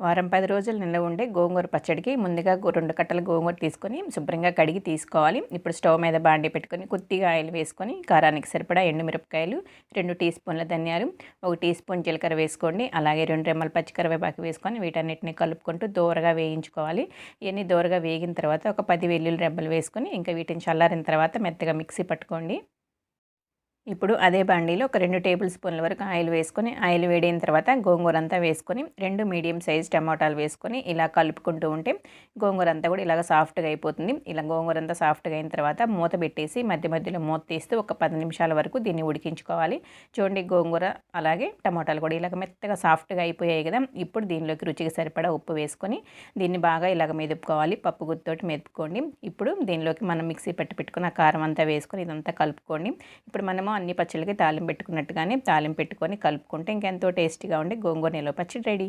వారం 10 రోజులు నిల్వ ఉండే గోంగూర పచ్చడికి ముందుగా 2 కట్టల గోంగూర తీసుకొని శుభ్రంగా కడిగి తీసుకోవాలి. ఇప్పుడు స్టవ్ మీద బాండీ పెట్టుకొని కొద్దిగా ఆయిల్ వేసుకొని కారానికి సరిపడా ఎండుమిరపకాయలు, 2 టీ స్పూన్ల ధనియాలు, 1 టీ స్పూన్ జీలకర్ర వేసుకోండి. అలాగే 2 రెమ్మల పచ్చికరివేపాకు వేసుకొని వీటన్నిటిని కలుపుకుంటూ దోరగా వేయించుకోవాలి. ఇవన్నీ దోరగా వేగిన తర్వాత ఒక 10 వెల్లుల్లి రెబ్బలు వేసుకొని ఇంకా వీటిని చల్లారిన తర్వాత మెత్తగా మిక్సీ పట్టుకోండి. ఇప్పుడు అదే బాండీలో ఒక 2 టేబుల్ స్పూన్ల వరకు ఆయిల్ వేసుకొని ఆయిల్ వేడైన తర్వాత గోంగూర అంతా వేసుకొని 2 మీడియం సైజ్ టమాటాలు వేసుకొని ఇలా కలుపుకుంటూ ఉంటే గోంగూర అంతా కూడా ఇలాగ సాఫ్ట్గా అయిపోతుంది. ఇలా గోంగూర అంతా సాఫ్ట్గా అయిన తర్వాత మూత పెట్టేసి మధ్య మధ్యలో మూత తీస్తూ ఒక 10 నిమిషాల వరకు దీన్ని ఉడికించుకోవాలి. చూడండి గోంగూర అలాగే టమాటాలు కూడా ఇలాగ మెత్తగా సాఫ్ట్గా అయిపోయాయి కదా. ఇప్పుడు దీనిలోకి రుచికి సరిపడా ఉప్పు వేసుకొని దీన్ని బాగా ఇలాగ మెదుపుకోవాలి. పప్పు గుత్తోటి మెదుపుకోండి. ఇప్పుడు దీనిలోకి మనం మిక్సీ పెట్టుకున్న కారం అంతా వేసుకొని ఇదంతా కలుపుకోండి. ఇప్పుడు మనము అన్ని పచ్చళ్ళకి తాలింపు పెట్టుకున్నట్టుగానే తాలింపు పెట్టుకొని కలుపుకుంటే ఇంకెంతో టేస్టీగా ఉండే గోంగూర నిల్వ పచ్చడి రెడీ.